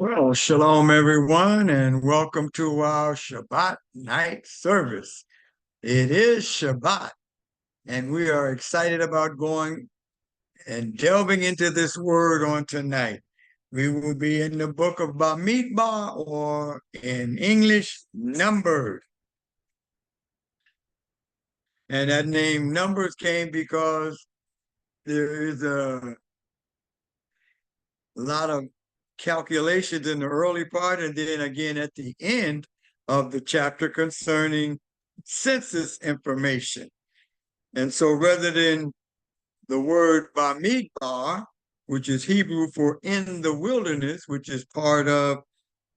Well, shalom, everyone, and welcome to our Shabbat night service. It is Shabbat, and we are excited about going and delving into this word on tonight. We will be in the book of Bamidbar, or in English, Numbers. And that name Numbers came because there is a lot of calculations in the early part, and then again at the end of the chapter concerning census information. And so rather than the word Bamidbar, which is Hebrew for in the wilderness, which is part of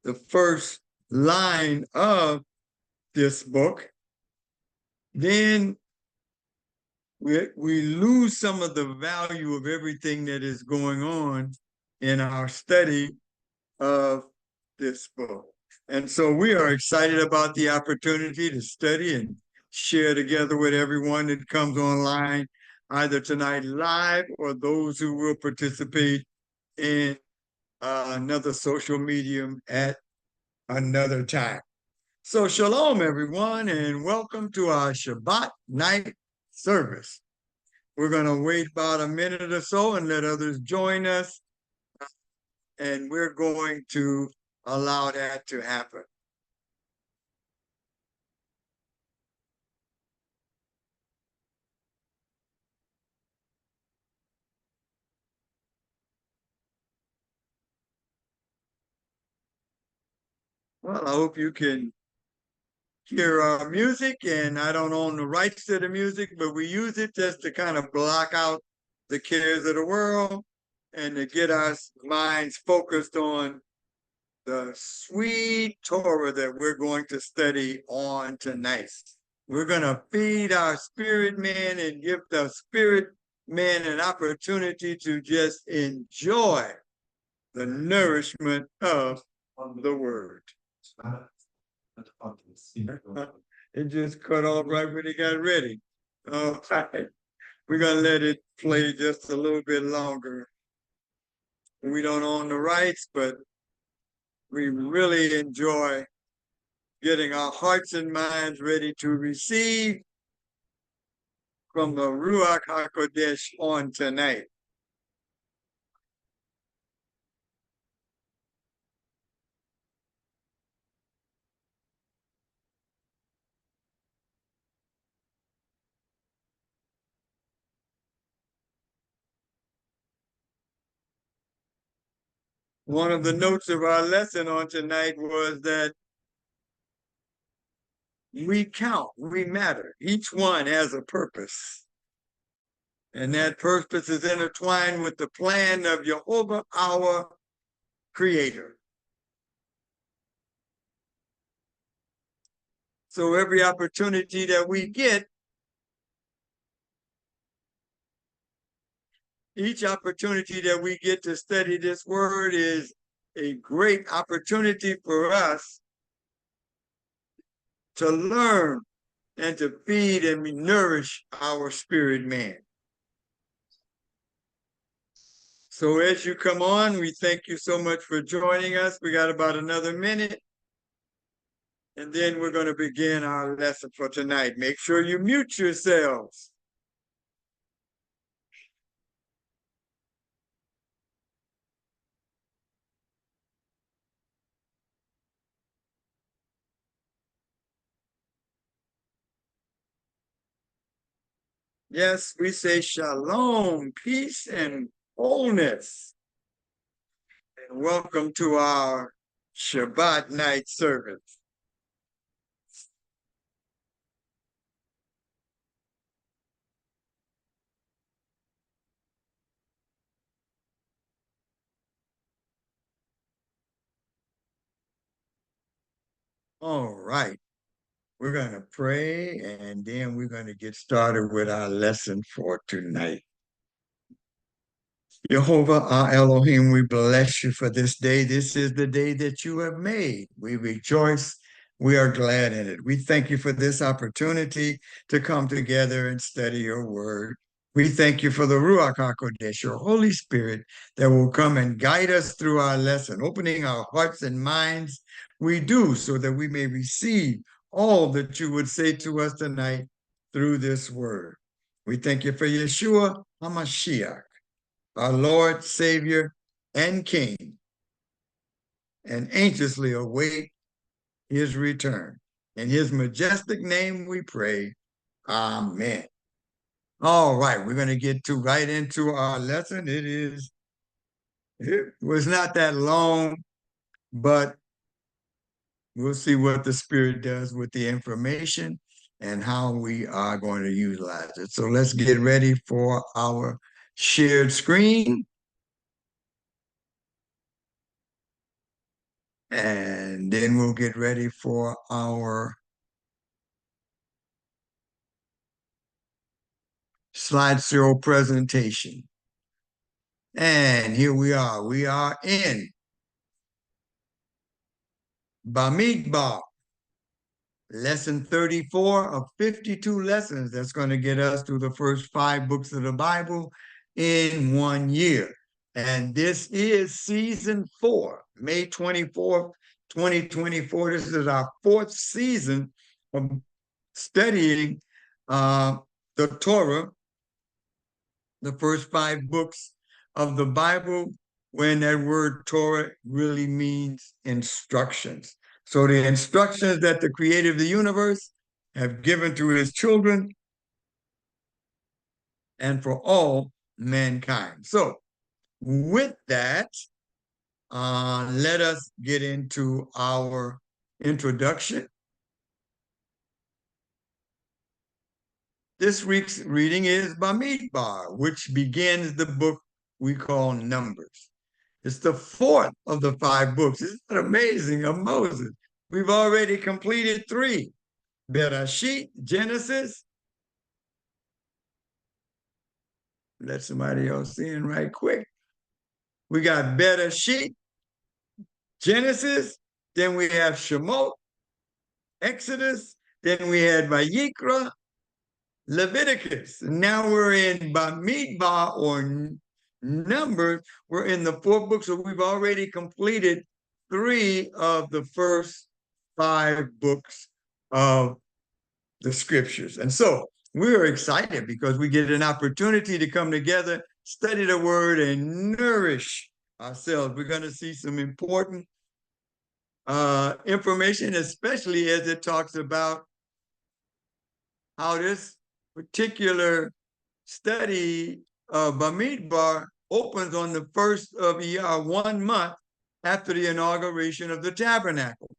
the first line of this book, then we lose some of the value of everything that is going on in our study of this book. And so we are excited about the opportunity to study and share together with everyone that comes online, either tonight live or those who will participate in another social medium at another time. So shalom, everyone, and welcome to our Shabbat night service. We're going to wait about a minute or so and let others join us, and we're going to allow that to happen. Well, I hope you can hear our music, and I don't own the rights to the music, but we use it just to kind of block out the cares of the world and to get our minds focused on the sweet Torah that we're going to study on tonight. We're going to feed our spirit man and give the spirit man an opportunity to just enjoy the nourishment of the word. It just cut off right when he got ready. All right. We're going to let it play just a little bit longer. We don't own the rights, but we really enjoy getting our hearts and minds ready to receive from the Ruach HaKodesh on tonight. One of the notes of our lesson on tonight was that we count, we matter. Each one has a purpose. And that purpose is intertwined with the plan of Jehovah, our Creator. So every opportunity that we get, each opportunity that we get to study this word is a great opportunity for us to learn and to feed and nourish our spirit man. So as you come on, we thank you so much for joining us. We got about another minute, and then we're going to begin our lesson for tonight. Make sure you mute yourselves. Yes, we say shalom, peace, and wholeness. And welcome to our Shabbat night service. All right. We're going to pray, and then we're going to get started with our lesson for tonight. Jehovah, our Elohim, we bless you for this day. This is the day that you have made. We rejoice. We are glad in it. We thank you for this opportunity to come together and study your word. We thank you for the Ruach HaKodesh, your Holy Spirit, that will come and guide us through our lesson, opening our hearts and minds. We do so that we may receive all that you would say to us tonight through this word. We thank you for Yeshua HaMashiach, our Lord, Savior, and King, and anxiously await his return. In his majestic name we pray. Amen. All right, we're going to get right into our lesson. It was not that long, but we'll see what the Spirit does with the information and how we are going to utilize it. So let's get ready for our shared screen. And then we'll get ready for our slideshow presentation. And here we are. We are in Bamidbar, lesson 34 of 52 lessons. That's going to get us through the first 5 books of the Bible in 1 year. And this is season 4, May 24th, 2024. This is our 4th season of studying the Torah, the first 5 books of the Bible, when that word Torah really means instructions. So the instructions that the creator of the universe have given to his children and for all mankind. So with that, let us get into our introduction. This week's reading is Bamidbar, which begins the book we call Numbers. It's the 4th of the 5 books. Isn't that amazing, of Moses? We've already completed 3. Bereshit, Genesis. Let somebody else in right quick. We got Bereshit, Genesis. Then we have Shemot, Exodus. Then we had Vayikra, Leviticus. Now we're in Bamidbar, or Numbers. We're in the 4th book, so we've already completed 3 of the first 5 books of the scriptures. And so we're excited because we get an opportunity to come together, study the word, and nourish ourselves. We're going to see some important information, especially as it talks about how this particular study of Bamidbar opens on the 1st of Iyar, 1 month after the inauguration of the tabernacle.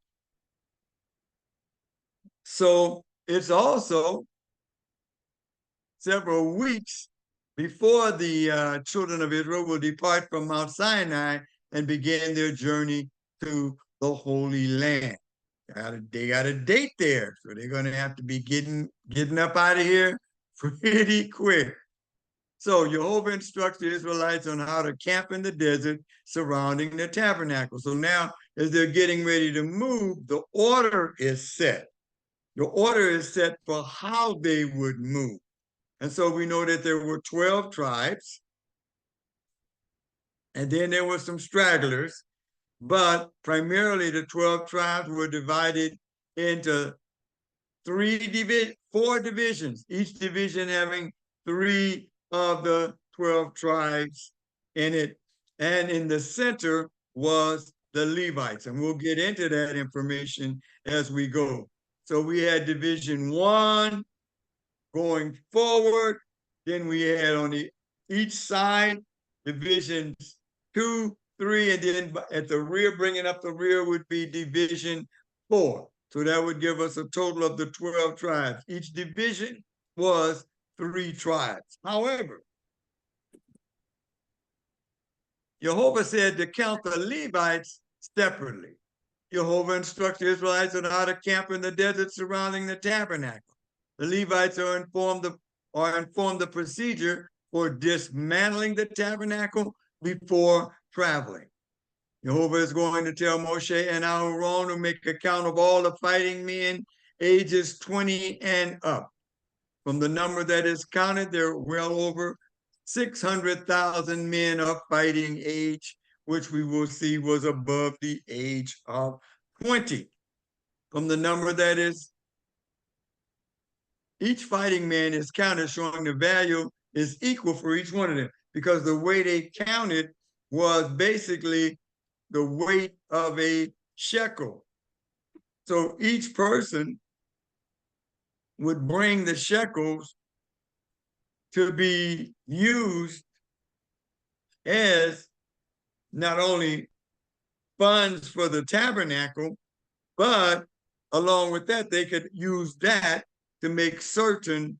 So it's also several weeks before the children of Israel will depart from Mount Sinai and begin their journey to the Holy Land. They got a date there, so they're going to have to be getting up out of here pretty quick. So Jehovah instructs the Israelites on how to camp in the desert surrounding the tabernacle. So now, as they're getting ready to move, the order is set. The order is set for how they would move. And so we know that there were 12 tribes, and then there were some stragglers, but primarily the 12 tribes were divided into 4 divisions, each division having 3 of the 12 tribes in it. And in the center was the Levites. And we'll get into that information as we go. So we had division 1 going forward. Then we had on each side divisions 2, 3, and then at the rear, bringing up the rear, would be division 4. So that would give us a total of the 12 tribes. Each division was 3 tribes. However, Jehovah said to count the Levites separately. Jehovah instructs the Israelites on how to camp in the desert surrounding the tabernacle. The Levites are informed the procedure for dismantling the tabernacle before traveling. Jehovah is going to tell Moshe and Aaron to make account of all the fighting men ages 20 and up. From the number that is counted, there are well over 600,000 men of fighting age, which we will see was above the age of 20. From the number that is, each fighting man is counted, showing the value is equal for each one of them, because the way they counted was basically the weight of a shekel. So each person would bring the shekels to be used as not only funds for the tabernacle, but along with that, they could use that to make certain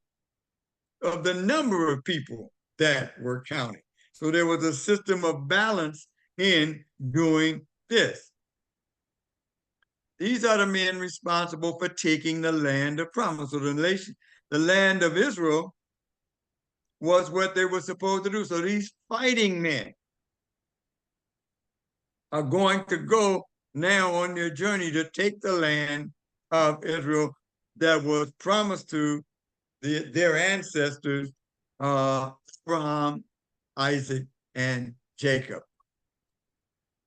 of the number of people that were counted. So there was a system of balance in doing this. These are the men responsible for taking the land of promise. So the land of Israel was what they were supposed to do. So these fighting men are going to go now on their journey to take the land of Israel that was promised to their ancestors, Abraham, Isaac, and Jacob.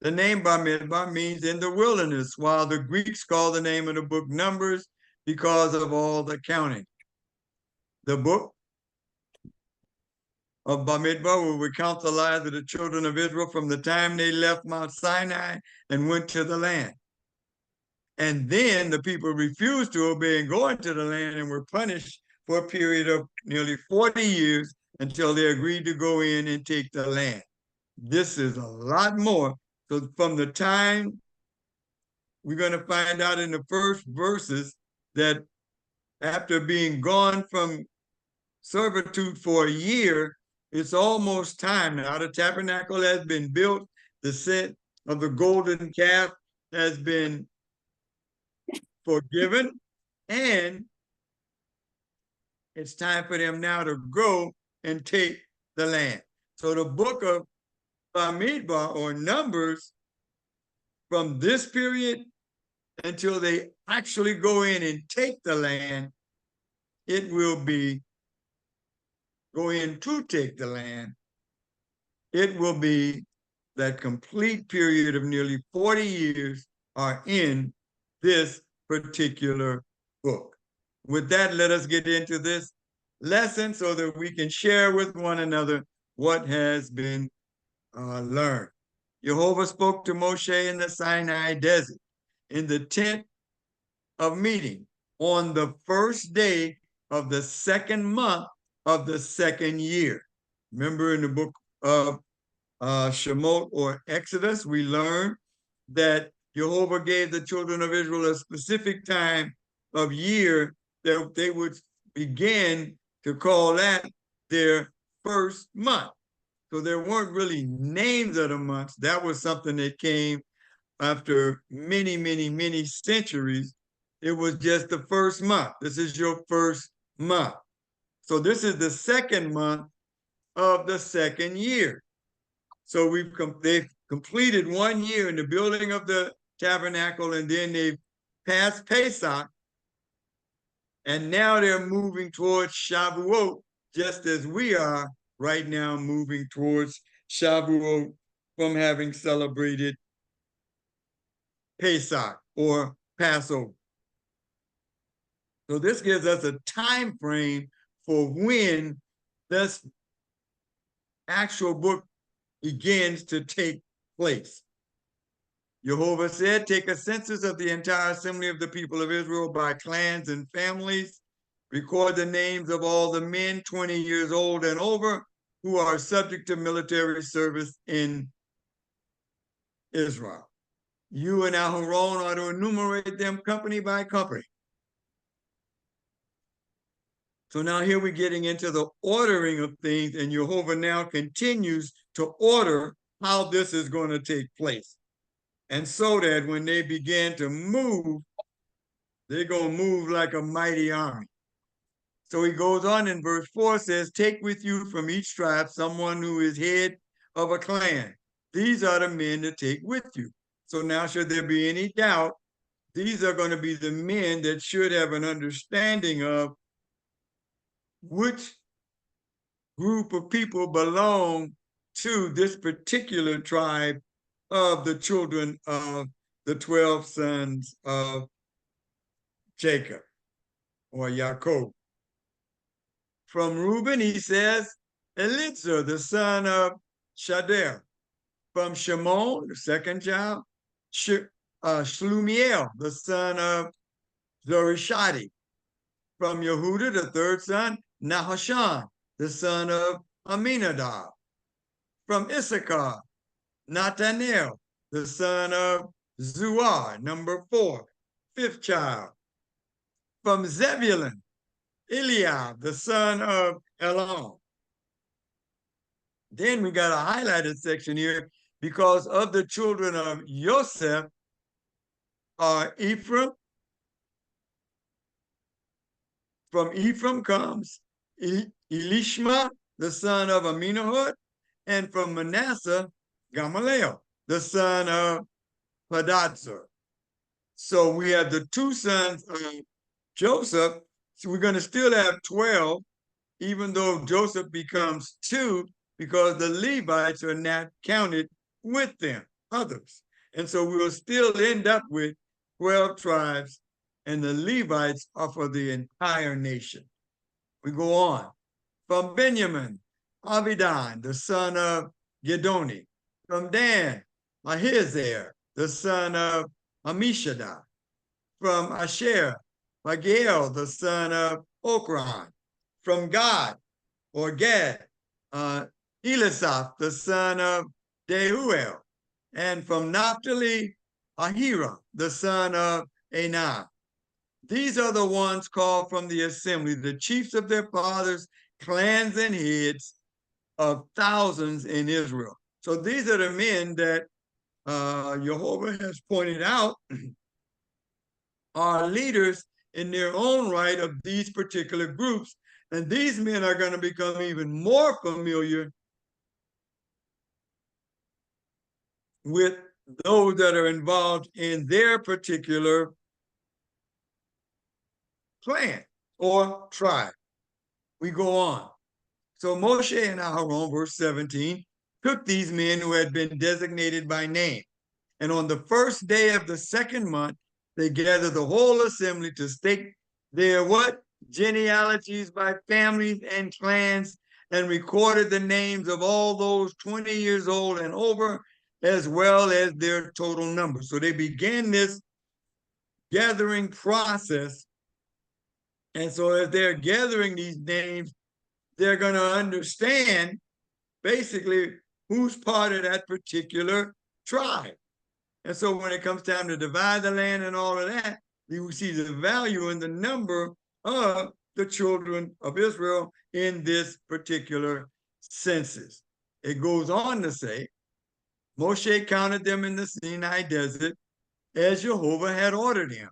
The name Bamidbar means in the wilderness, while the Greeks call the name of the book Numbers because of all the counting. The book of Bamidbar will recount the lives of the children of Israel from the time they left Mount Sinai and went to the land. And then the people refused to obey and go into the land and were punished for a period of nearly 40 years until they agreed to go in and take the land. This is a lot more. So from the time, we're going to find out in the first verses that after being gone from servitude for a year, it's almost time now. The tabernacle has been built. The set of the golden calf has been forgiven. And it's time for them now to go and take the land. So the book of Bamidbar, or Numbers, from this period until they actually go in and take the land, it will be go in to take the land. It will be that complete period of nearly 40 years are in this particular book. With that, let us get into this lesson so that we can share with one another what has been learned. Jehovah spoke to Moshe in the Sinai desert in the tent of meeting on the first day of the second month of the second year. Remember in the book of Shemot or Exodus, we learned that Jehovah gave the children of Israel a specific time of year that they would begin to call that their first month. So there weren't really names of the months. That was something that came after many, many, many centuries. It was just the first month. This is your first month. So this is the second month of the second year. So they've completed 1 year in the building of the tabernacle, and then they've passed Pesach, and now they're moving towards Shavuot, just as we are right now moving towards Shavuot from having celebrated Pesach or Passover. So this gives us a time frame for when this actual book begins to take place. Jehovah said, take a census of the entire assembly of the people of Israel by clans and families. Record the names of all the men 20 years old and over who are subject to military service in Israel. You and Aharon are to enumerate them company by company. So now here we're getting into the ordering of things, and Jehovah now continues to order how this is going to take place. And so that when they begin to move, they're going to move like a mighty army. So he goes on in verse 4, says, take with you from each tribe someone who is head of a clan. These are the men to take with you. So now, should there be any doubt, these are going to be the men that should have an understanding of which group of people belong to this particular tribe of the children of the 12 sons of Jacob or Yaakov. From Reuben, he says, Eliezer, the son of Shader. From Shimon, the second child, Shlumiel, the son of Zorishadi. From Yehuda, the third son, Nahashan, the son of Aminadab. From Issachar, Nathanael, the son of Zuar, number 4, fifth child. From Zebulun, Eliab, the son of Elon. Then we got a highlighted section here because of the children of Joseph are Ephraim. From Ephraim comes Elishma, the son of Aminahud, and from Manasseh, Gamaliel, the son of Pedazur. So we have the two sons of Joseph. So we're going to still have 12, even though Joseph becomes 2, because the Levites are not counted with them, others. And so we'll still end up with 12 tribes, and the Levites are for the entire nation. We go on. From Benjamin, Abidan, the son of Gedoni. From Dan, Ahiezer, the son of Amishadai. From Asher, Magiel, the son of Okran. From Gad, or Gad, Elisaph, the son of Dehuel. And from Naphtali, Ahira, the son of Enan. These are the ones called from the assembly, the chiefs of their fathers, clans and heads of thousands in Israel. So these are the men that Jehovah has pointed out are leaders in their own right of these particular groups. And these men are going to become even more familiar with those that are involved in their particular clan or tribe. We go on. So Moshe and Aharon, verse 17, took these men who had been designated by name. And on the first day of the second month, they gathered the whole assembly to stake their what? Genealogies by families and clans, and recorded the names of all those 20 years old and over, as well as their total number. So they began this gathering process. And so as they're gathering these names, they're going to understand basically who's part of that particular tribe. And so when it comes time to divide the land and all of that, you see the value in the number of the children of Israel in this particular census. It goes on to say, Moshe counted them in the Sinai desert as Jehovah had ordered him.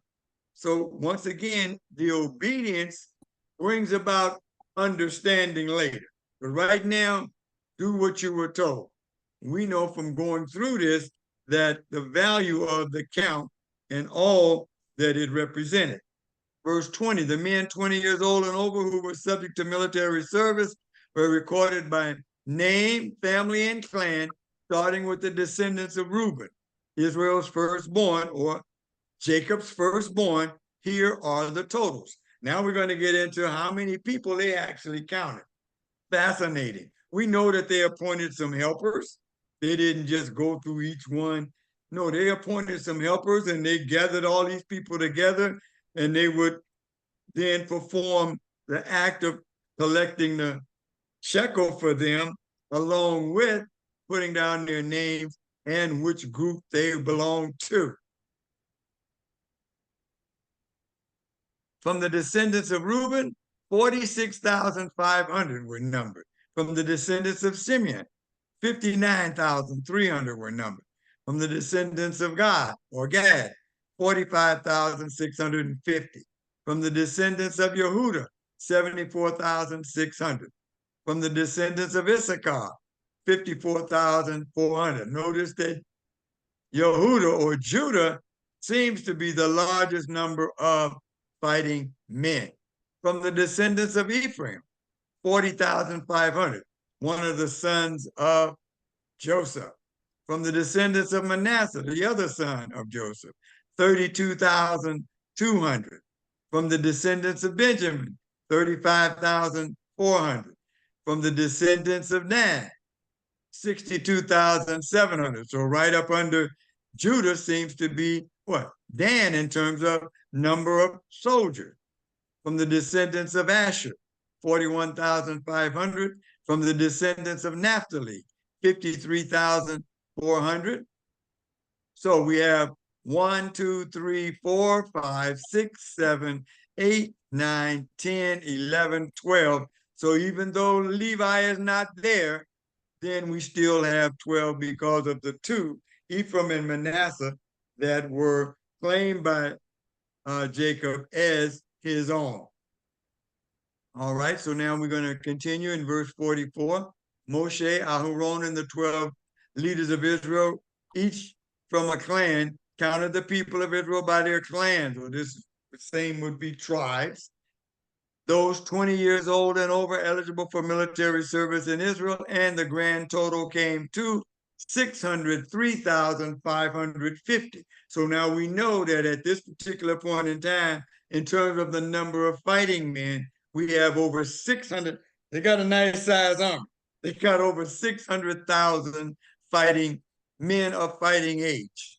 So once again, the obedience brings about understanding later. But right now, do what you were told. We know from going through this that the value of the count and all that it represented. Verse 20, the men 20 years old and over who were subject to military service were recorded by name, family, and clan, starting with the descendants of Reuben, Israel's firstborn, or Jacob's firstborn. Here are the totals. Now we're going to get into how many people they actually counted. Fascinating. We know that they appointed some helpers. They didn't just go through each one. No, they appointed some helpers and they gathered all these people together, and they would then perform the act of collecting the shekel for them, along with putting down their names and which group they belong to. From the descendants of Reuben, 46,500 were numbered. From the descendants of Simeon, 59,300 were numbered. From the descendants of Gad, 45,650. From the descendants of Yehuda, 74,600. From the descendants of Issachar, 54,400. Notice that Yehuda or Judah seems to be the largest number of fighting men. From the descendants of Ephraim, 40,500, one of the sons of Joseph. From the descendants of Manasseh, the other son of Joseph, 32,200. From the descendants of Benjamin, 35,400. From the descendants of Dan, 62,700. So right up under Judah seems to be what? Dan in terms of number of soldiers. From the descendants of Asher, 41,500. From the descendants of Naphtali, 53,400. So we have 1, 2, 3, 4, 5, 6, 7, 8, 9, 10, 11, 12. So even though Levi is not there, then we still have 12 because of the two, Ephraim and Manasseh, that were claimed by Jacob as his own. All right, so now we're going to continue in verse 44. Moshe, Aharon, and the 12 leaders of Israel, each from a clan, counted the people of Israel by their clans, or this same would be tribes. Those 20 years old and over eligible for military service in Israel, and the grand total came to 603,550. So now we know that at this particular point in time, in terms of the number of fighting men, we have over 600. They got a nice size army. They got over 600,000 fighting men of fighting age.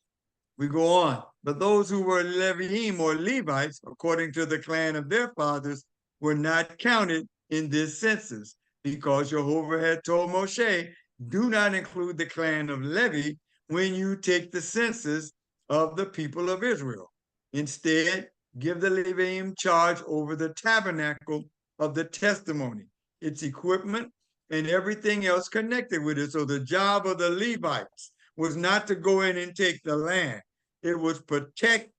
We go on. But those who were Leviim or Levites, according to the clan of their fathers, were not counted in this census, because Jehovah had told Moshe, do not include the clan of Levi when you take the census of the people of Israel. Instead, give the Leviim charge over the tabernacle of the testimony, its equipment, and everything else connected with it. So the job of the Levites was not to go in and take the land. It was protect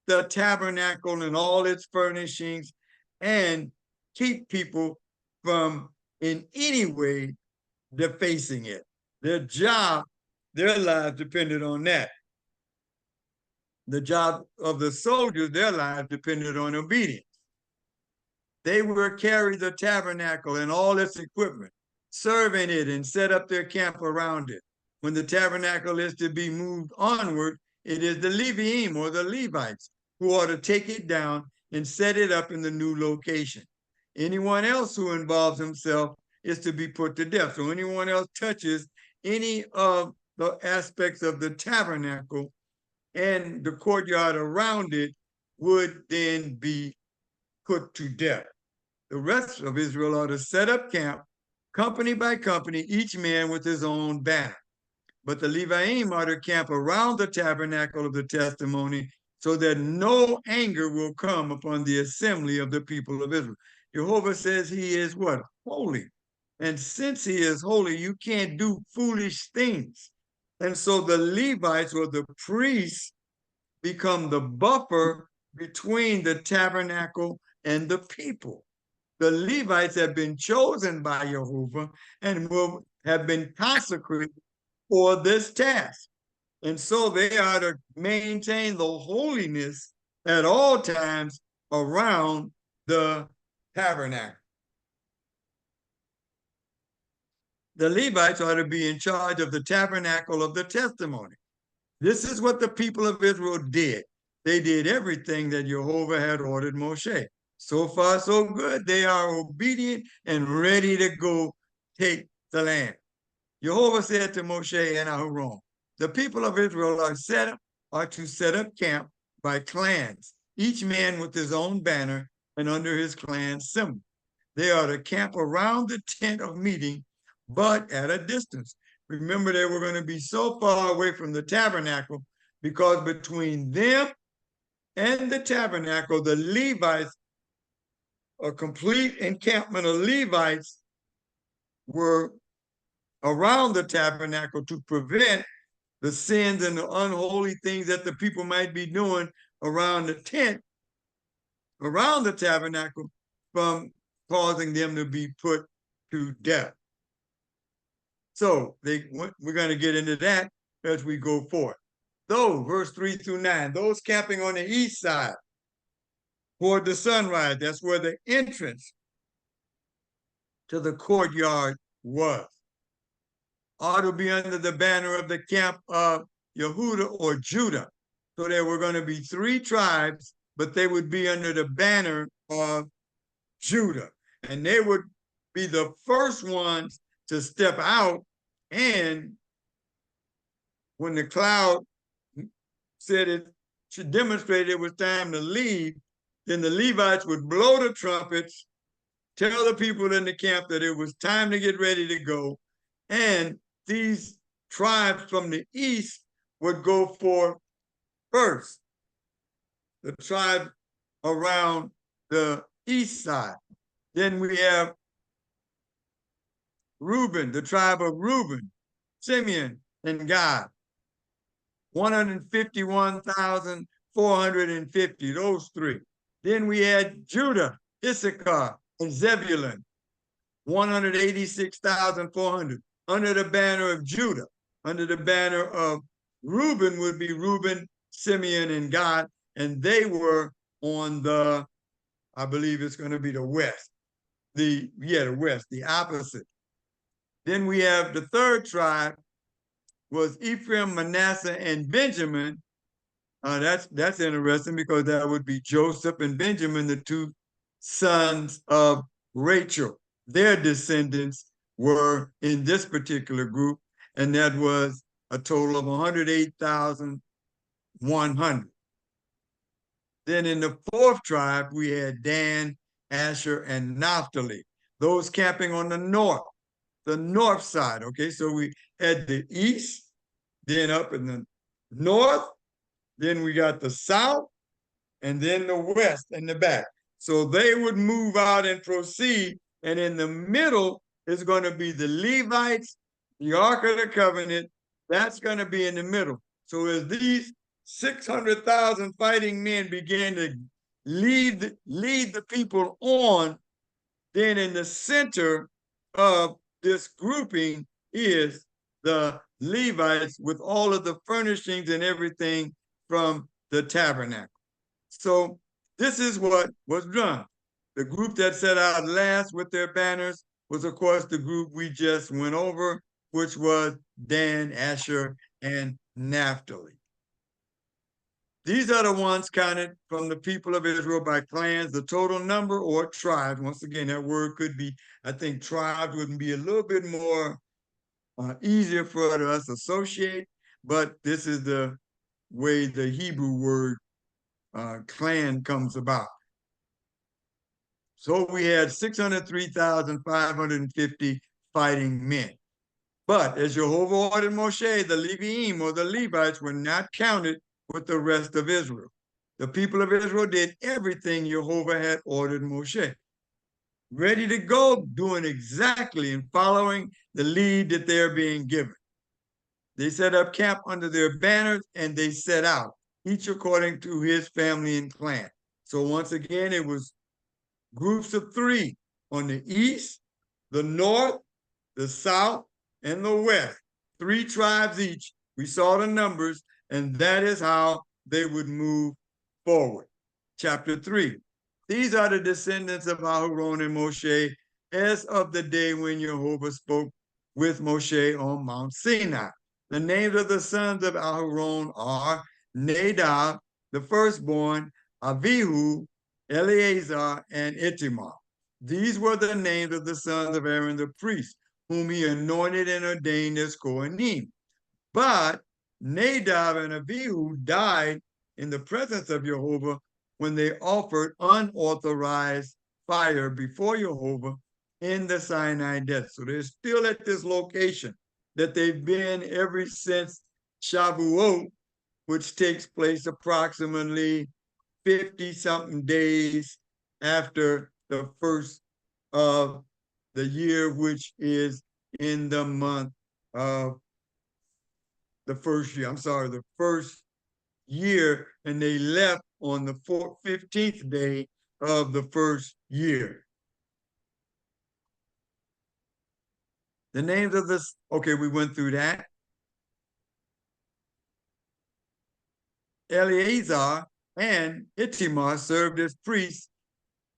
the tabernacle and all its furnishings and keep people from in any way defacing it. Their job, their lives depended on that. The job of the soldiers, their lives depended on obedience. They were carry the tabernacle and all its equipment, serve in it and set up their camp around it. When the tabernacle is to be moved onward, it is the Leviim or the Levites who are to take it down and set it up in the new location. Anyone else who involves himself is to be put to death. So anyone else touches any of the aspects of the tabernacle and the courtyard around it would then be put to death. The rest of Israel are to set up camp, company by company, each man with his own banner. But the Leviim are to camp around the tabernacle of the testimony, so that no anger will come upon the assembly of the people of Israel. Jehovah says he is what? Holy. And since he is holy, you can't do foolish things. And so the Levites or the priests become the buffer between the tabernacle and the people. The Levites have been chosen by Jehovah and will have been consecrated for this task. And so they are to maintain the holiness at all times around the tabernacle. The Levites are to be in charge of the tabernacle of the testimony. This is what the people of Israel did. They did everything that Jehovah had ordered Moshe. So far, so good. They are obedient and ready to go take the land. Jehovah said to Moshe and Aharon, the people of Israel are to set up camp by clans, each man with his own banner and under his clan symbol. They are to camp around the tent of meeting, but at a distance. Remember, they were going to be so far away from the tabernacle, because between them and the tabernacle, the Levites, a complete encampment of Levites were around the tabernacle to prevent the sins and the unholy things that the people might be doing around the tent, around the tabernacle, from causing them to be put to death. So we're going to get into that as we go forth. Though, verse 3 through 9, those camping on the east side toward the sunrise, that's where the entrance to the courtyard was. Are to be under the banner of the camp of Yehuda or Judah. So there were going to be 3 tribes, but they would be under the banner of Judah. And they would be the first ones to step out. And when the cloud said it should demonstrate it was time to leave, then the Levites would blow the trumpets, tell the people in the camp that it was time to get ready to go. And these tribes from the east would go forth first. The tribe around the east side. Then we have Reuben, the tribe of Reuben, Simeon, and Gad. 151,450, those 3. Then we had Judah, Issachar, and Zebulun, 186,400, under the banner of Judah. Under the banner of Reuben would be Reuben, Simeon, and Gad, and they were on the, I believe it's going to be the west. The west, the opposite. Then we have the 3rd tribe was Ephraim, Manasseh, and Benjamin. That's interesting because that would be Joseph and Benjamin, the 2 sons of Rachel. Their descendants were in this particular group, and that was a total of 108,100. Then in the 4th tribe, we had Dan, Asher, and Naphtali, those camping on the north side. Okay, so we had the east, then up in the north, then we got the south, and then the west and the back. So they would move out and proceed, and in the middle is going to be the Levites, the Ark of the Covenant. That's going to be in the middle. So as these 600,000 fighting men began to lead the people on, then in the center of this grouping is the Levites with all of the furnishings and everything from the tabernacle. So this is what was done. The group that set out last with their banners was, of course, the group we just went over, which was Dan, Asher, and Naphtali. These are the ones counted from the people of Israel by clans, the total number or tribes. Once again, that word could be, I think tribes would be a little bit more easier for us to associate, but this is the way the Hebrew word clan comes about. So we had 603,550 fighting men. But as Jehovah ordered Moshe, the Leviim or the Levites were not counted with the rest of Israel. The people of Israel did everything Jehovah had ordered Moshe. Ready to go, doing exactly and following the lead that they're being given. They set up camp under their banners and they set out, each according to his family and clan. So once again, it was groups of 3 on the east, the north, the south, and the west. 3 tribes each. We saw the numbers, and that is how they would move forward. Chapter 3. These are the descendants of Aharon and Moshe as of the day when Jehovah spoke with Moshe on Mount Sinai. The names of the sons of Aharon are Nadab, the firstborn, Avihu, Eleazar, and Ithamar. These were the names of the sons of Aaron the priest, whom he anointed and ordained as Kohanim. But Nadab and Abihu died in the presence of Jehovah when they offered unauthorized fire before Jehovah in the Sinai desert. So they're still at this location that they've been ever since Shavuot, which takes place approximately 50-something days after the first of the year, which is in the month of the first year. The first year, and they left on the 15th day of the first year. The names of this, okay, we went through that. Eleazar and Ithamar served as priests,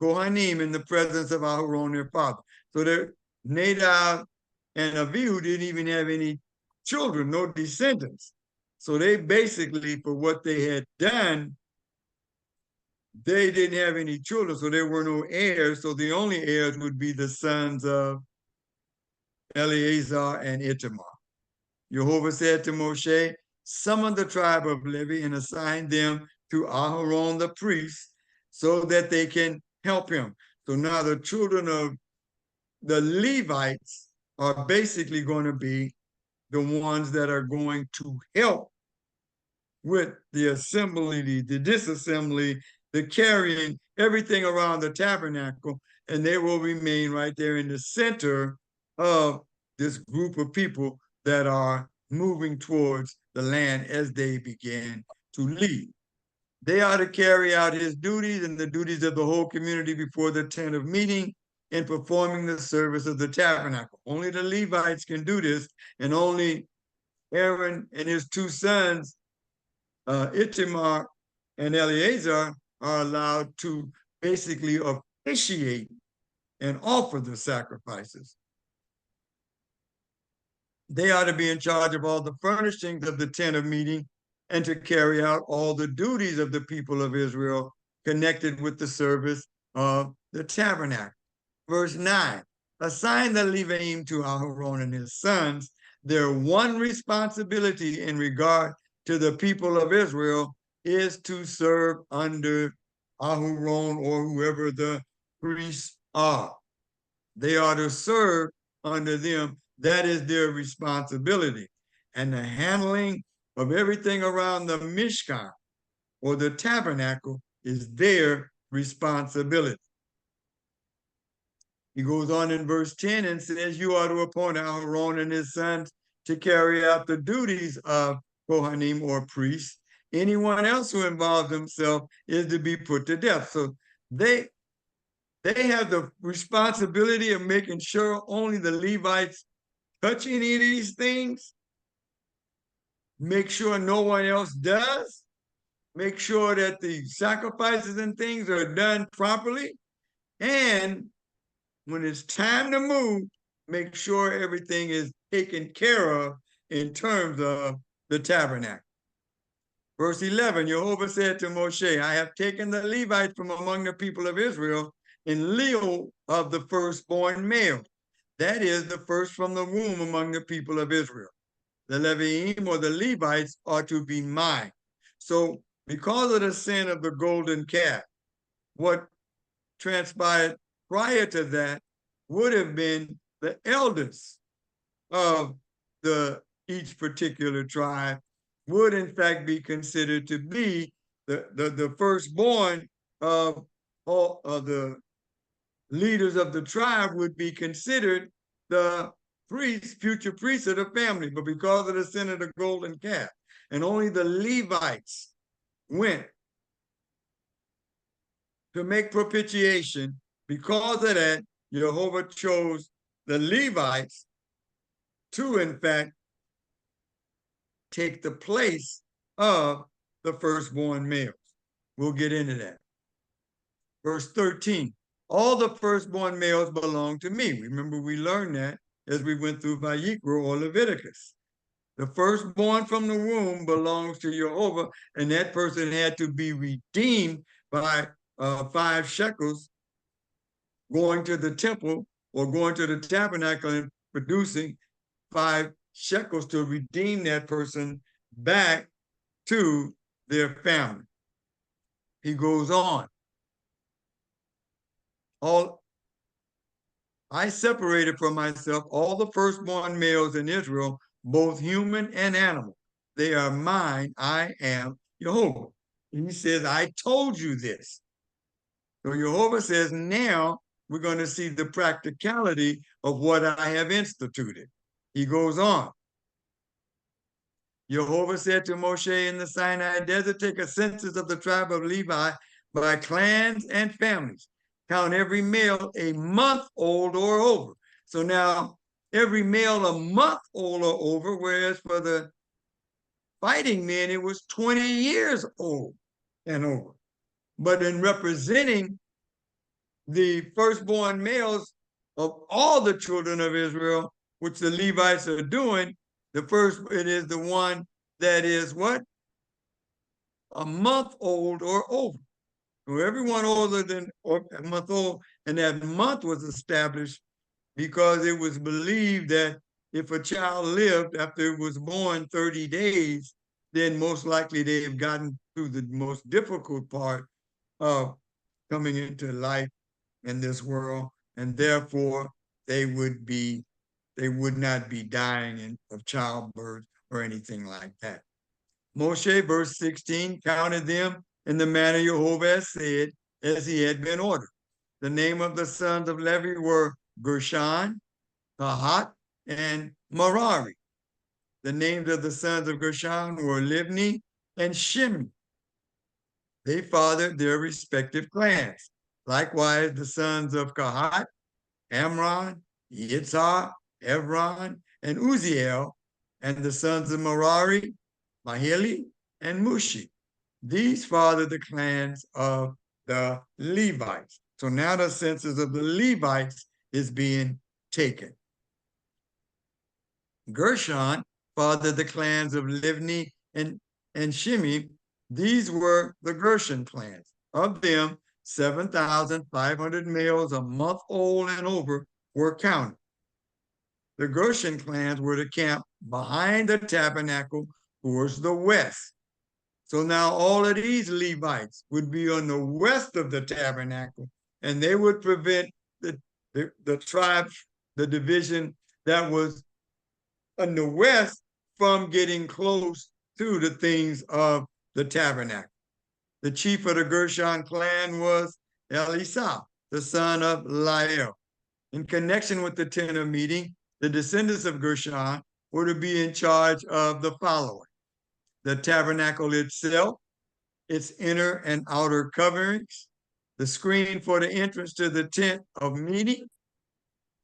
Kohanim, in the presence of Aharon, their father. So that Nadab and Abihu didn't even have any children, no descendants. So they basically, for what they had done, they didn't have any children, so there were no heirs. So the only heirs would be the sons of Eleazar and Ithamar. Jehovah said to Moshe, summon the tribe of Levi and assign them to Aharon the priest so that they can help him. So now the children of the Levites are basically going to be the ones that are going to help with the assembly, the disassembly, the carrying, everything around the tabernacle, and they will remain right there in the center of this group of people that are moving towards the land as they begin to leave. They are to carry out his duties and the duties of the whole community before the tent of meeting in performing the service of the tabernacle. Only the Levites can do this, and only Aaron and his two sons, Ithamar and Eleazar, are allowed to basically officiate and offer the sacrifices. They are to be in charge of all the furnishings of the tent of meeting and to carry out all the duties of the people of Israel connected with the service of the tabernacle. Verse 9, assign the Leviim to Aharon and his sons. Their one responsibility in regard to the people of Israel is to serve under Aharon or whoever the priests are. They are to serve under them. That is their responsibility. And the handling of everything around the Mishkan or the tabernacle is their responsibility. He goes on in verse 10 and says, you are to appoint Aaron and his sons to carry out the duties of Kohanim or priests. Anyone else who involves himself is to be put to death. So they have the responsibility of making sure only the Levites touch any of these things, make sure no one else does, make sure that the sacrifices and things are done properly, and when it's time to move, make sure everything is taken care of in terms of the tabernacle. Verse 11, Jehovah said to Moshe, I have taken the Levites from among the people of Israel in lieu of the firstborn male. That is the first from the womb among the people of Israel. The Leviim or the Levites are to be mine. So because of the sin of the golden calf, what transpired prior to that would have been the elders of each particular tribe would in fact be considered to be the firstborn of all of the leaders of the tribe would be considered the priests, future priests of the family. But because of the sin of the golden calf, and only the Levites went to make propitiation, because of that, Jehovah chose the Levites to, in fact, take the place of the firstborn males. We'll get into that. Verse 13, all the firstborn males belong to me. Remember, we learned that as we went through Vayikra or Leviticus. The firstborn from the womb belongs to Jehovah, and that person had to be redeemed by 5 shekels, going to the temple or going to the tabernacle and producing 5 shekels to redeem that person back to their family. He goes on. I separated for myself all the firstborn males in Israel, both human and animal. They are mine. I am Jehovah. And he says, I told you this. So Jehovah says, now we're going to see the practicality of what I have instituted. He goes on. Jehovah said to Moshe in the Sinai desert, take a census of the tribe of Levi by clans and families. Count every male a month old or over. So now every male a month old or over, whereas for the fighting men, it was 20 years old and over. But in representing the firstborn males, of all the children of Israel, which the Levites are doing, the first, it is the one that is what? A month old or over. So everyone older than a month old, and that month was established because it was believed that if a child lived after it was born 30 days, then most likely they have gotten through the most difficult part of coming into life in this world, and therefore they would not be dying of childbirth or anything like that. Moshe, verse 16, counted them in the manner Jehovah had said, as he had been ordered. The name of the sons of Levi were Gershon, Kahat, and Merari. The names of the sons of Gershon were Livni and Shimei. They fathered their respective clans. Likewise, the sons of Kahat, Amram, Yitzhar, Hebron, and Uziel, and the sons of Merari, Mahili, and Mushi. These fathered the clans of the Levites. So now the census of the Levites is being taken. Gershon fathered the clans of Livni and Shimei. These were the Gershon clans. Of them, 7,500 males a month old and over were counted. The Gershon clans were to camp behind the tabernacle towards the west. So now all of these Levites would be on the west of the tabernacle, and they would prevent the tribe, the division that was in the west from getting close to the things of the tabernacle. The chief of the Gershon clan was Elisah, the son of Lael. In connection with the tent of meeting, the descendants of Gershon were to be in charge of the following: the tabernacle itself, its inner and outer coverings, the screen for the entrance to the tent of meeting,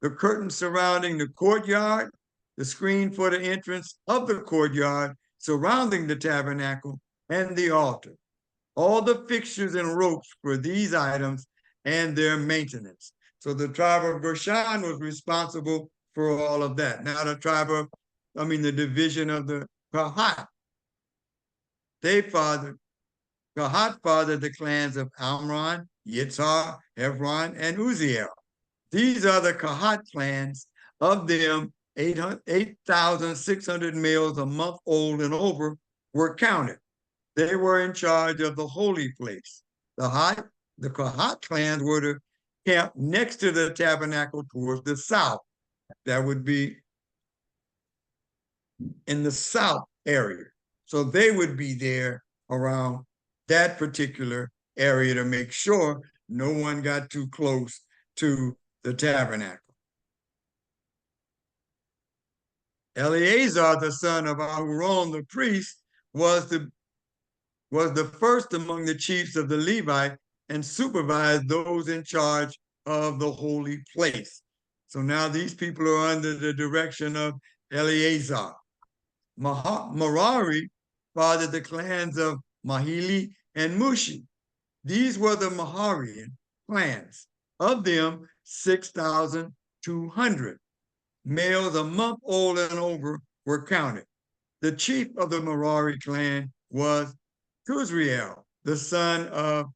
the curtain surrounding the courtyard, the screen for the entrance of the courtyard surrounding the tabernacle, and the altar. All the fixtures and ropes for these items and their maintenance. So the tribe of Gershon was responsible for all of that. Now the division of the Kahat, Kahat fathered the clans of Amram, Yitzhar, Hebron, and Uziel. These are the Kahat clans. Of them, 8,600 males a month old and over were counted. They were in charge of the holy place. The Kahat clans were to camp next to the tabernacle towards the south. That would be in the south area. So they would be there around that particular area to make sure no one got too close to the tabernacle. Eleazar, the son of Aharon, the priest, was the first among the chiefs of the Levite and supervised those in charge of the holy place. So now these people are under the direction of Eleazar. Merari fathered the clans of Mahili and Mushi. These were the Merarian clans. Of them, 6,200 males a month old and over were counted. The chief of the Merari clan was Kuzriel, the son of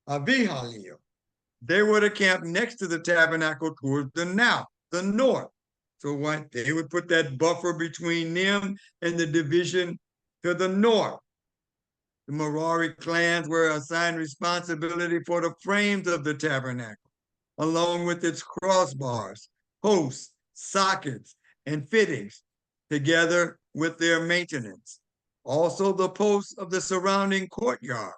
Abihalil. They were to camp next to the tabernacle towards the north. So what? They would put that buffer between them and the division to the north. The Merari clans were assigned responsibility for the frames of the tabernacle, along with its crossbars, posts, sockets, and fittings, together with their maintenance. Also the posts of the surrounding courtyard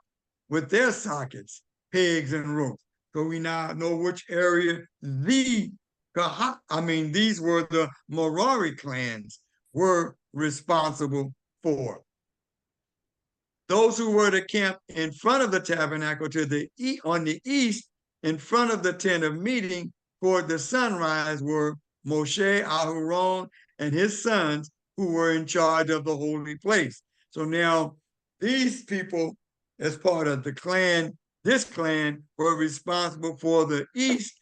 with their sockets, pegs, and ropes. So we now know which area these were the Merari clans were responsible for. Those who were to camp in front of the tabernacle on the east, in front of the tent of meeting toward the sunrise, were Moshe, Aharon, and his sons, who were in charge of the holy place. So now these people, as part of the clan, this clan, were responsible for the east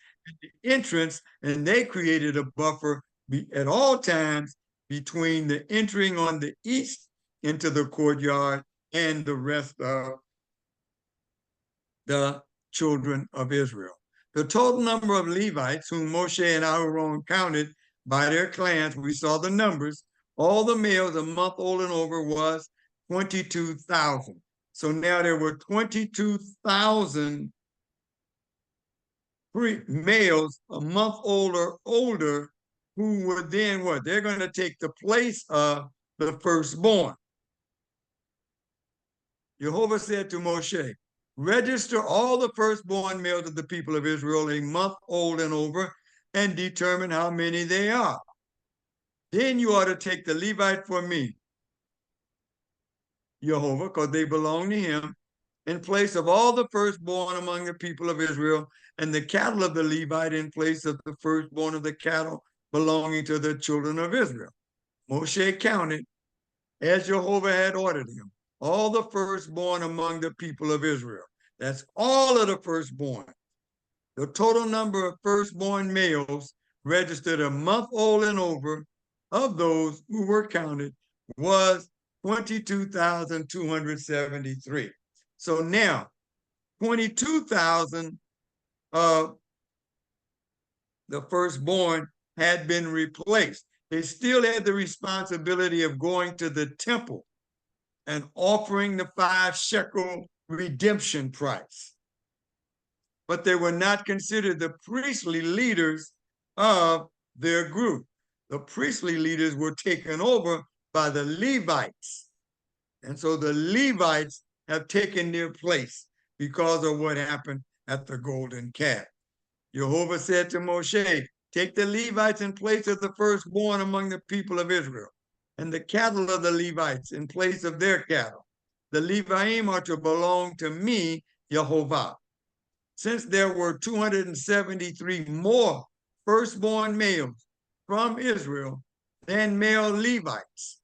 entrance, and they created a buffer at all times between the entering on the east into the courtyard and the rest of the children of Israel. The total number of Levites whom Moshe and Aaron counted by their clans, we saw the numbers, all the males a month old and over was 22,000. So now there were 22,000 males a month old or older who were then what? They're going to take the place of the firstborn. Jehovah said to Moshe, register all the firstborn males of the people of Israel a month old and over and determine how many they are. Then you ought to take the Levite for me, Jehovah, because they belong to him, in place of all the firstborn among the people of Israel, and the cattle of the Levite in place of the firstborn of the cattle belonging to the children of Israel. Moshe counted, as Jehovah had ordered him, all the firstborn among the people of Israel. That's all of the firstborn. The total number of firstborn males registered a month old and over of those who were counted was 22,273. So now 22,000 of the firstborn had been replaced. They still had the responsibility of going to the temple and offering the 5 shekel redemption price. But they were not considered the priestly leaders of their group. The priestly leaders were taken over by the Levites. And so the Levites have taken their place because of what happened at the golden calf. Jehovah said to Moshe, take the Levites in place of the firstborn among the people of Israel, and the cattle of the Levites in place of their cattle. The Leviim are to belong to me, Jehovah. Since there were 273 more firstborn males from Israel than male Levites,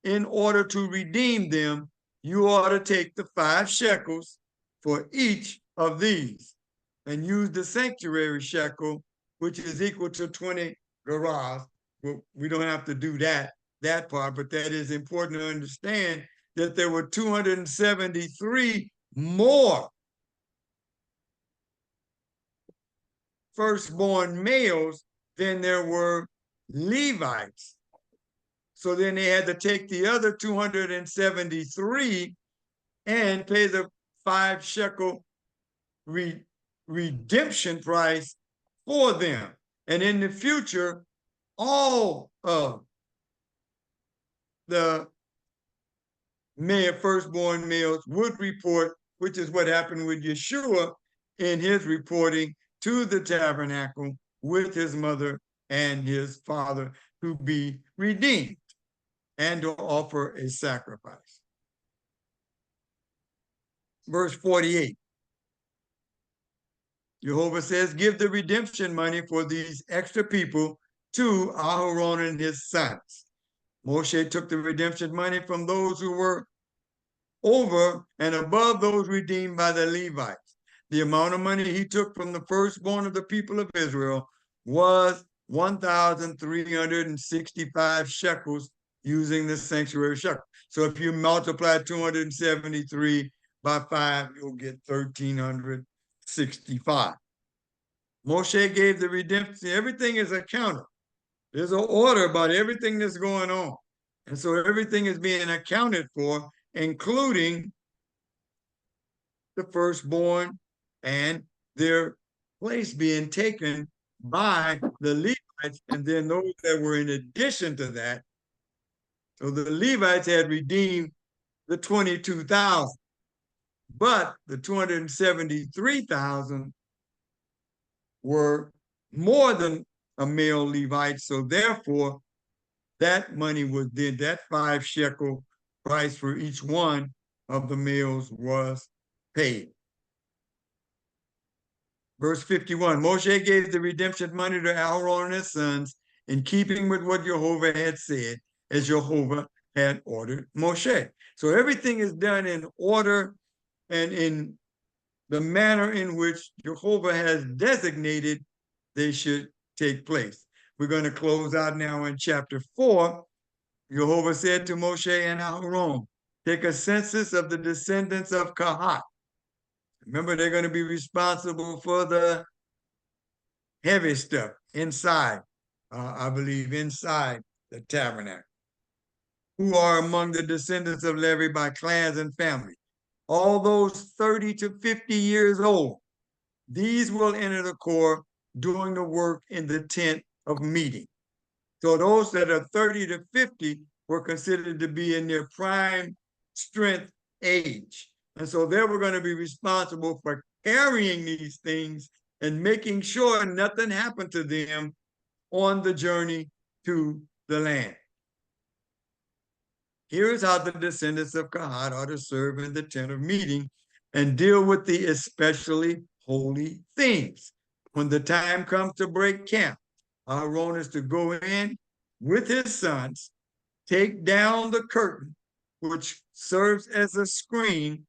in order to redeem them, you ought to take the 5 shekels for each of these and use the sanctuary shekel, which is equal to 20 gerahs. Well, we don't have to do that part, but that is important to understand that there were 273 more firstborn males than there were Levites. So then they had to take the other 273 and pay the 5 shekel redemption price for them. And in the future, all of the firstborn males would report, which is what happened with Yeshua in his reporting to the tabernacle with his mother and his father to be redeemed and to offer a sacrifice. Verse 48. Jehovah says, give the redemption money for these extra people to Aharon and his sons. Moshe took the redemption money from those who were over and above those redeemed by the Levites. The amount of money he took from the firstborn of the people of Israel was 1,365 shekels using the sanctuary shekel. So if you multiply 273 by 5, you'll get 1,365. Moshe gave the redemption. Everything is accounted. There's an order about everything that's going on. And so everything is being accounted for, including the firstborn and their place being taken by the Levites, and then those that were in addition to that. So the Levites had redeemed the 22,000, but the 273,000 were more than a male Levite. So therefore, that money was then, that 5 shekel price for each one of the males was paid. Verse 51, Moshe gave the redemption money to Aaron and his sons in keeping with what Jehovah had said, as Jehovah had ordered Moshe. So everything is done in order and in the manner in which Jehovah has designated they should take place. We're going to close out now in chapter 4. Jehovah said to Moshe and Aaron, take a census of the descendants of Kahat. Remember, they're going to be responsible for the heavy stuff inside, I believe, inside the tabernacle, who are among the descendants of Levi by clans and families. All those 30 to 50 years old, these will enter the Corps doing the work in the tent of meeting. So those that are 30 to 50 were considered to be in their prime strength age. And so they were going to be responsible for carrying these things and making sure nothing happened to them on the journey to the land. Here is how the descendants of Kahat are to serve in the tent of meeting and deal with the especially holy things. When the time comes to break camp, Aaron is to go in with his sons, take down the curtain, which serves as a screen,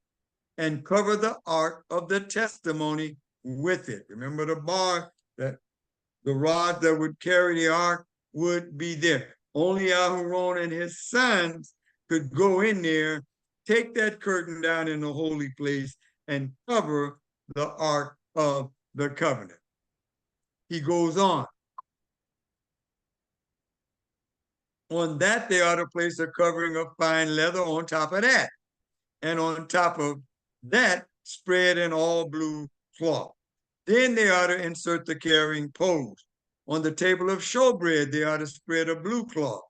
and cover the ark of the testimony with it. Remember the bar, that the rod that would carry the ark would be there. Only Aaron and his sons could go in there, take that curtain down in the holy place, and cover the ark of the covenant. He goes on. On that, they ought to place a covering of fine leather on top of that. And on top of that, spread an all blue cloth. Then they ought to insert the carrying poles. On the table of showbread, they ought to spread a blue cloth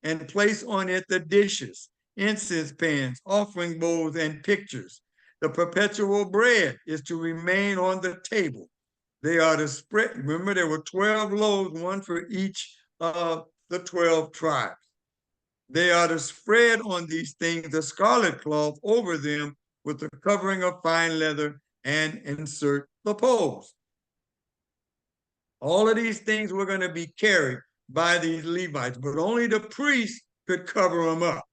and place on it the dishes, incense pans, offering bowls, and pictures. The perpetual bread is to remain on the table. They are to spread, remember there were 12 loaves, one for each of the 12 tribes. They are to spread on these things the scarlet cloth over them with the covering of fine leather and insert the poles. All of these things were going to be carried by these Levites, but only the priests could cover them up.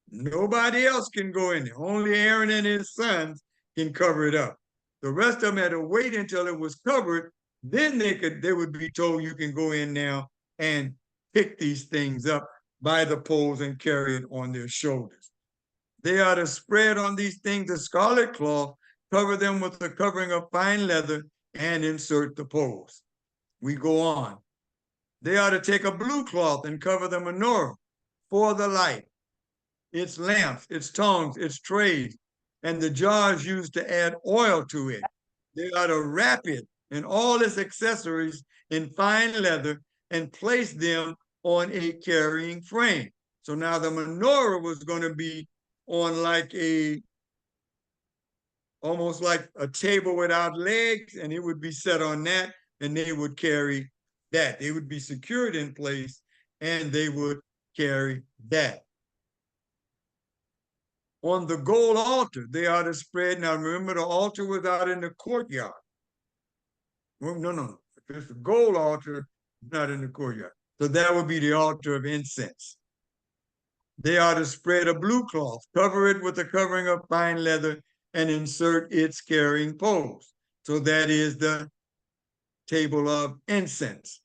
Nobody else can go in there. Only Aaron and his sons can cover it up. The rest of them had to wait until it was covered. Then they would be told, you can go in now and pick these things up by the poles and carry it on their shoulders. They are to spread on these things the scarlet cloth, cover them with the covering of fine leather, and insert the poles. We go on. They are to take a blue cloth and cover the menorah for the light, its lamps, its tongues, its trays, and the jars used to add oil to it. They are to wrap it and all its accessories in fine leather and place them on a carrying frame. So now the menorah was going to be on like almost like a table without legs, and it would be set on that, and they would carry that. They would be secured in place, and they would carry that. On the gold altar, they are to spread. Now remember, the altar was out in the courtyard. Well, no. It's the gold altar, not in the courtyard. So that would be the altar of incense. They are to spread a blue cloth, cover it with a covering of fine leather, and insert its carrying poles. So that is the table of incense.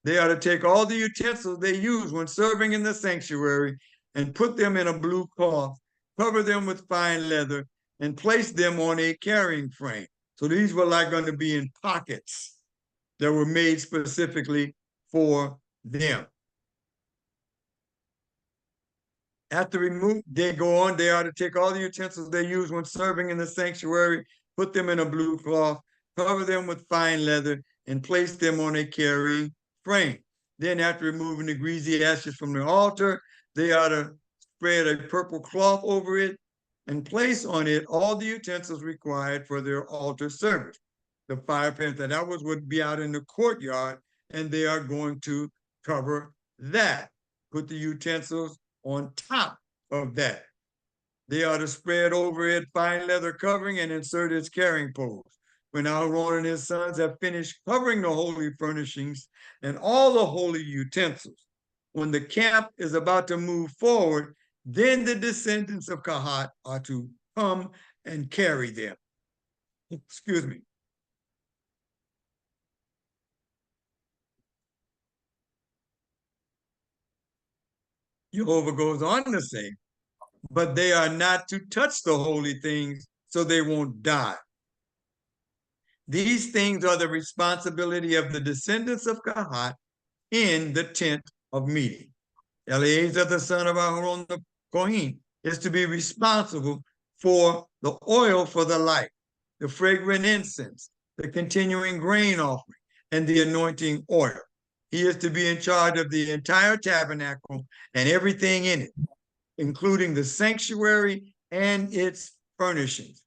They are to take all the utensils they use when serving in the sanctuary and put them in a blue cloth, cover them with fine leather, and place them on a carrying frame. So these were like going to be in pockets that were made specifically for them. After remove, they go on, they are to take all the utensils they use when serving in the sanctuary, put them in a blue cloth, cover them with fine leather, and place them on a carrying frame. Then after removing the greasy ashes from the altar, they are to spread a purple cloth over it and place on it all the utensils required for their altar service. The fire pans, that would be out in the courtyard, and they are going to cover that. Put the utensils on top of that. They are to spread over it fine leather covering and insert its carrying poles. When Aaron and his sons have finished covering the holy furnishings and all the holy utensils, when the camp is about to move forward, then the descendants of Kahat are to come and carry them. Excuse me. Jehovah goes on to say, but they are not to touch the holy things so they won't die. These things are the responsibility of the descendants of Kahat in the tent of meeting. Eleazar, the son of Aharon the Kohen, is to be responsible for the oil for the light, the fragrant incense, the continuing grain offering, and the anointing oil. He is to be in charge of the entire tabernacle and everything in it, including the sanctuary and its furnishings.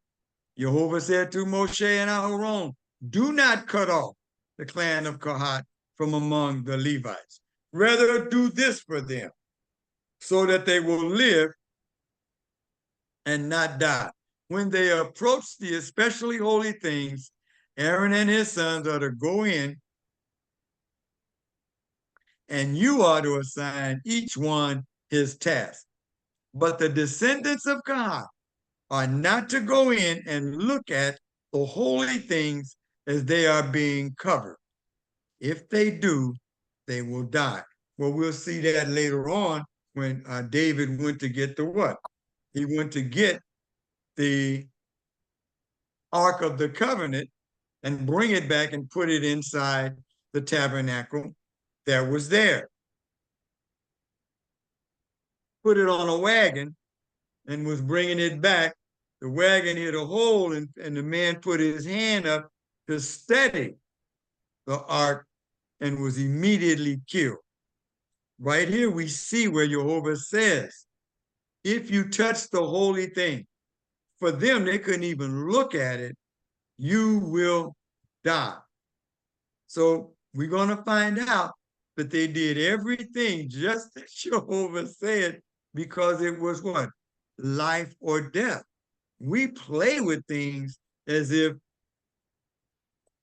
Jehovah said to Moshe and Aharon, do not cut off the clan of Kohath from among the Levites. Rather, do this for them, so that they will live and not die. When they approach the especially holy things, Aaron and his sons are to go in, and you are to assign each one his task. But the descendants of Kohath are not to go in and look at the holy things as they are being covered. If they do, they will die. Well, we'll see that later on when David went to get the what? He went to get the Ark of the Covenant and bring it back and put it inside the tabernacle that was there. Put it on a wagon and was bringing it back. The wagon hit a hole, and the man put his hand up to steady the ark and was immediately killed. Right here we see where Jehovah says, if you touch the holy thing, for them, they couldn't even look at it, you will die. So we're going to find out that they did everything just as Jehovah said, because it was what? Life or death. We play with things as if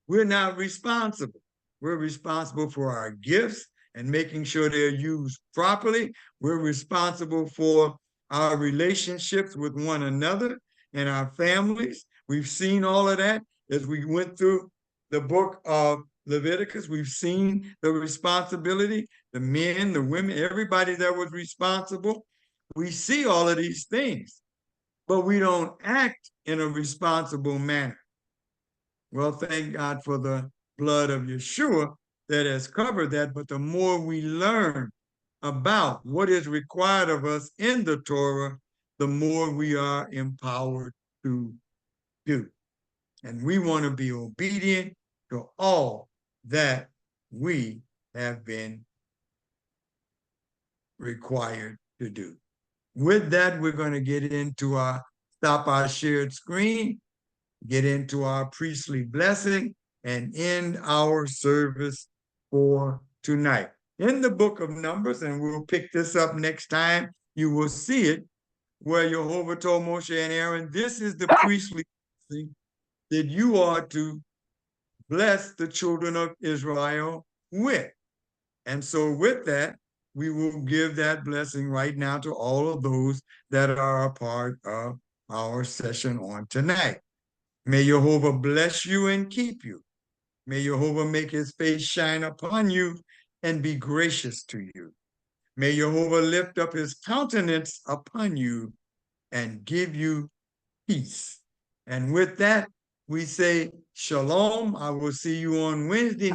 we're not responsible. We're responsible for our gifts and making sure they're used properly. We're responsible for our relationships with one another and our families. We've seen all of that as we went through the book of Leviticus. We've seen the responsibility, the men, the women, everybody that was responsible. We see all of these things, but we don't act in a responsible manner. Well, thank God for the blood of Yeshua that has covered that. But the more we learn about what is required of us in the Torah, the more we are empowered to do. And we want to be obedient to all that we have been required to do. With that, we're going to get into stop our shared screen, get into our priestly blessing, and end our service for tonight. In the book of Numbers, and we'll pick this up next time, you will see it, where Jehovah told Moshe and Aaron, this is the priestly blessing that you are to bless the children of Israel with. And so with that, we will give that blessing right now to all of those that are a part of our session on tonight. May Jehovah bless you and keep you. May Jehovah make his face shine upon you and be gracious to you. May Jehovah lift up his countenance upon you and give you peace. And with that, we say shalom. I will see you on Wednesday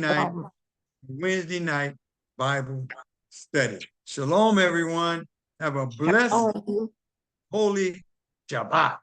night Bible study. Shalom, everyone. Have a blessed, holy Shabbat.